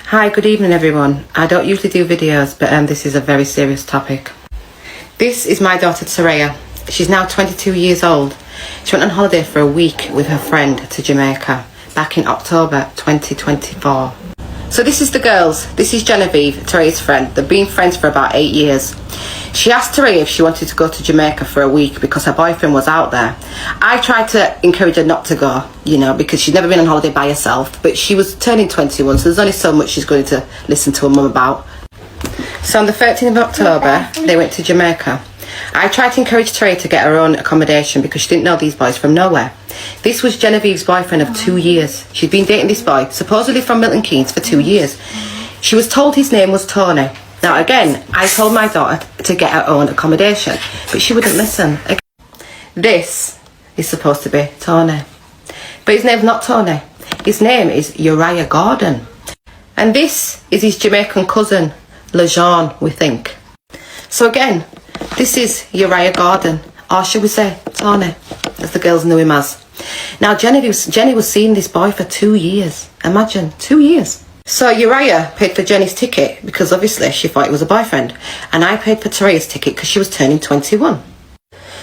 Hi, good evening everyone. I don't usually do videos, but this is a very serious topic. This is my daughter Teraya. She's now 22 years old. She went on holiday for a week with her friend to Jamaica back in October 2024. So this is the girls. This is Genevieve, Teraya's friend. They've been friends for about 8 years. She asked Teraya if she wanted to go to Jamaica for a week because her boyfriend was out there. I tried to encourage her not to go, because she'd never been on holiday by herself, but she was turning 21, so there's only so much she's going to listen to her mum about. So on the 13th of October, they went to Jamaica. I tried to encourage Teraya to get her own accommodation because she didn't know these boys from nowhere. This was Genevieve's boyfriend of 2 years. She'd been dating this boy, supposedly from Milton Keynes, for 2 years. She was told his name was Tony. Now again, I told my daughter to get her own accommodation, but she wouldn't listen. This is supposed to be Tony. But his name's not Tony. His name is Uriah Gordon. And this is his Jamaican cousin, LeJean, we think. So again, this is Uriah Gordon, or should we say Tony, as the girls knew him as. Now Jenny was seeing this boy for 2 years. Imagine, 2 years. So Uriah paid for Jenny's ticket because obviously she thought it was a boyfriend, and I paid for Teraya's ticket because she was turning 21.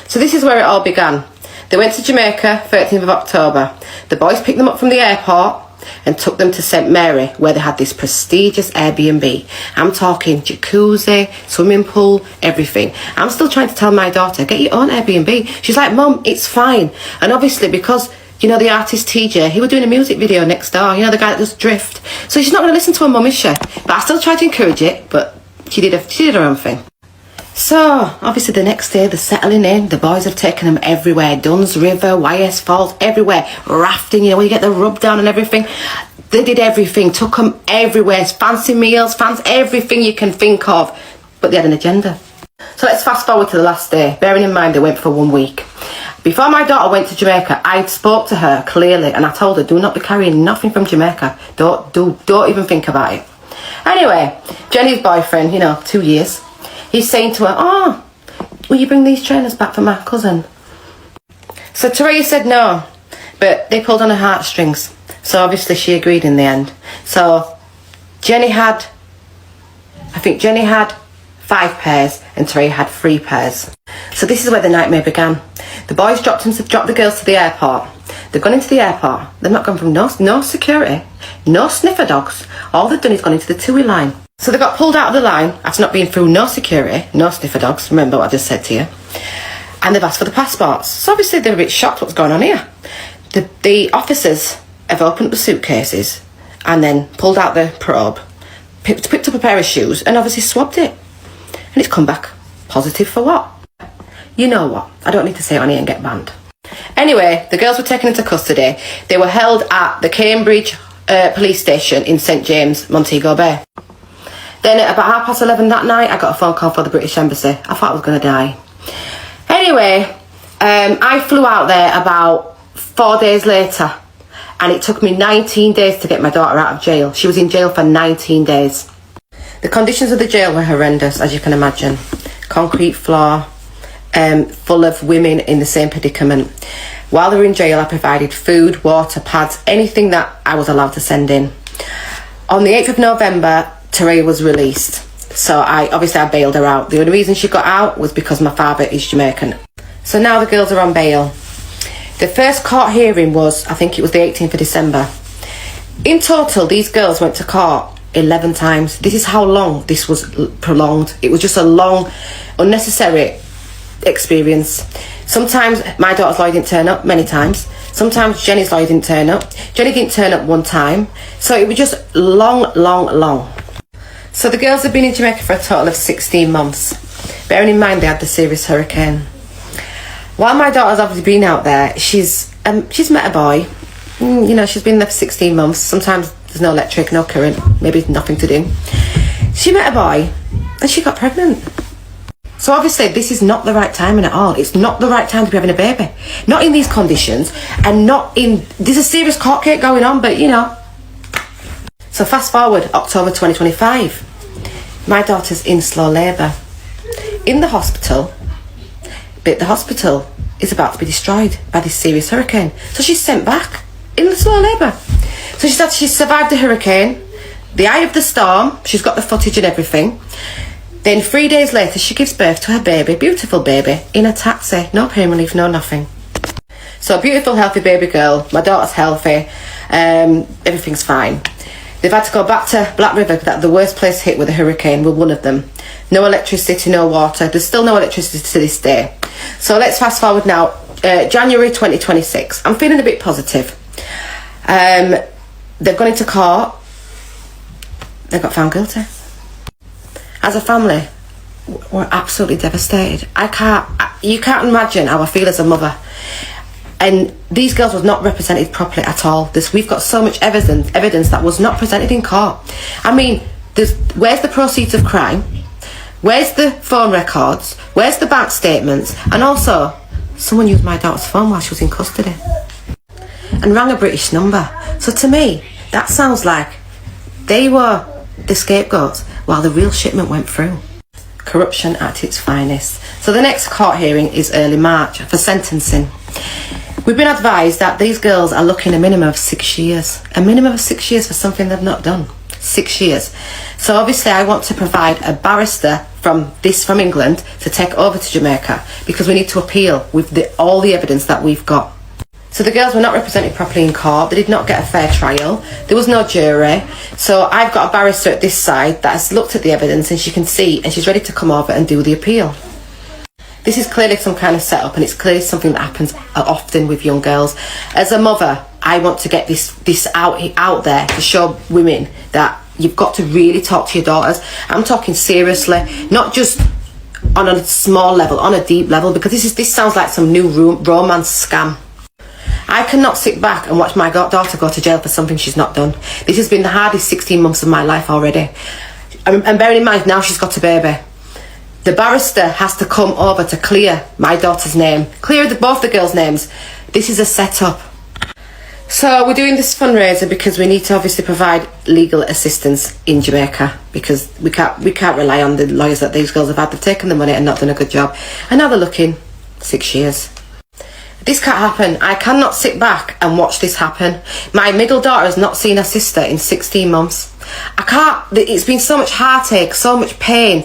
So this is where it all began. They went to Jamaica 13th of October. The boys picked them up from the airport and took them to St Mary, where they had this prestigious Airbnb. I'm talking jacuzzi, swimming pool, everything. I'm still trying to tell my daughter, get your own Airbnb. She's like, Mum, it's fine. And obviously because the artist TJ, he was doing a music video next door, the guy that does Drift. So she's not going to listen to her mum, is she? But I still tried to encourage it, but she did her own thing. So, obviously the next day they're settling in. The boys have taken them everywhere. Duns River, YS Falls, everywhere. Rafting, where you get the rub down and everything. They did everything, took them everywhere. Fancy meals, everything you can think of. But they had an agenda. So let's fast forward to the last day. Bearing in mind they went for 1 week. Before my daughter went to Jamaica, I spoke to her clearly and I told her, do not be carrying nothing from Jamaica. Don't even think about it. Anyway, Jenny's boyfriend, 2 years, he's saying to her, oh, will you bring these trainers back for my cousin? So Teraya said no, but they pulled on her heartstrings. So obviously she agreed in the end. So Jenny had 5 pairs and Teraya had 3 pairs. So this is where the nightmare began. The boys dropped the girls to the airport. They've gone into the airport. They've not gone from no security, no sniffer dogs. All they've done is gone into the TUI line. So they got pulled out of the line after not being through no security, no sniffer dogs. Remember what I just said to you. And they've asked for the passports. So obviously they're a bit shocked what's going on here. The officers have opened up the suitcases and then pulled out the probe, picked up a pair of shoes and obviously swabbed it. And it's come back positive for what? You know what? I don't need to say it on here and get banned. Anyway, the girls were taken into custody. They were held at the Cambridge police station in St James, Montego Bay. Then at about 11:30 that night, I got a phone call from the British Embassy. I thought I was going to die. Anyway, I flew out there about 4 days later, and it took me 19 days to get my daughter out of jail. She was in jail for 19 days. The conditions of the jail were horrendous, as you can imagine. Concrete floor, full of women in the same predicament. While they were in jail, I provided food, water, pads, anything that I was allowed to send in. On the 8th of November, Teraya was released. So I bailed her out. The only reason she got out was because my father is Jamaican. So now the girls are on bail. The first court hearing was, I think it was the 18th of December. In total, these girls went to court 11 times. This is how long this was prolonged. It was just a long, unnecessary experience. Sometimes my daughter's lawyer didn't turn up, many times. Sometimes Jenny's lawyer didn't turn up. Jenny didn't turn up 1 time. So it was just long. So the girls have been in Jamaica for a total of 16 months. Bearing in mind they had the serious hurricane. While my daughter's obviously been out there, she's met a boy. She's been there for 16 months. Sometimes there's no electric, no current, maybe nothing to do. She met a boy and she got pregnant. So obviously this is not the right timing at all. It's not the right time to be having a baby. Not in these conditions and there's a serious court case going on, but So fast forward, October 2025. My daughter's in slow labour. In the hospital, but the hospital is about to be destroyed by this serious hurricane. So she's sent back in the slow labour. So she said she survived the hurricane, the eye of the storm. She's got the footage and everything. Then 3 days later, she gives birth to her baby, beautiful baby, in a taxi. No pain relief, no nothing. So beautiful, healthy baby girl. My daughter's healthy. Everything's fine. They've had to go back to Black River, that the worst place hit with a hurricane, with one of them. No electricity, no water. There's still no electricity to this day. So let's fast forward now. January 2026. I'm feeling a bit positive. They've gone into court. They got found guilty. As a family, we're absolutely devastated. You can't imagine how I feel as a mother. And these girls was not represented properly at all. We've got so much evidence that was not presented in court. I mean, where's the proceeds of crime? Where's the phone records? Where's the bank statements? And also, someone used my daughter's phone while she was in custody and rang a British number. So to me, that sounds like they were the scapegoats while the real shipment went through. Corruption at its finest. So the next court hearing is early March for sentencing. We've been advised that these girls are looking a minimum of 6 years. A minimum of 6 years for something they've not done. 6 years. So obviously I want to provide a barrister from England to take over to Jamaica, because we need to appeal with all the evidence that we've got. So the girls were not represented properly in court. They did not get a fair trial. There was no jury. So I've got a barrister at this side that has looked at the evidence, and she can see, and she's ready to come over and do the appeal. This is clearly some kind of setup, and it's clearly something that happens often with young girls. As a mother, I want to get this out there to show women that you've got to really talk to your daughters. I'm talking seriously, not just on a small level, on a deep level, because this sounds like some new romance scam. I cannot sit back and watch my daughter go to jail for something she's not done. This has been the hardest 16 months of my life already. And bearing in mind, now she's got a baby. The barrister has to come over to clear my daughter's name, clear both the girls' names. This is a setup. So we're doing this fundraiser because we need to obviously provide legal assistance in Jamaica, because we can't rely on the lawyers that these girls have had. They've taken the money and not done a good job, and now they're looking 6 years. This can't happen. I cannot sit back and watch this happen. My middle daughter has not seen her sister in 16 months. I can't. It's been so much heartache, so much pain.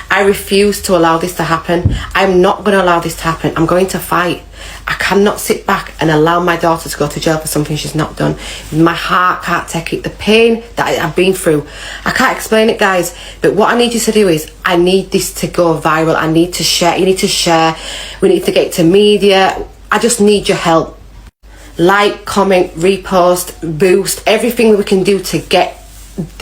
I refuse to allow this to happen. I'm not going to allow this to happen. I'm going to fight. I cannot sit back and allow my daughter to go to jail for something she's not done. My heart can't take it. The pain that I've been through, I can't explain it, guys. But what I need you to do is, I need this to go viral. I need to share. You need to share. We need to get it to media. I just need your help. Like, comment, repost, boost, everything that we can do to get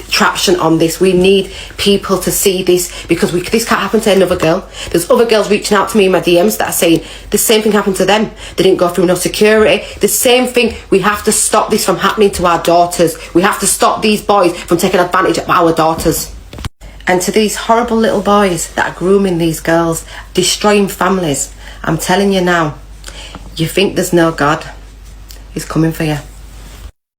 traction on this. We need people to see this, because this can't happen to another girl. There's other girls reaching out to me in my DMs that are saying the same thing happened to them. They didn't go through no security. The same thing. We have to stop this from happening to our daughters. We have to stop these boys from taking advantage of our daughters. And to these horrible little boys that are grooming these girls, destroying families, I'm telling you now, you think there's no God? He's coming for you.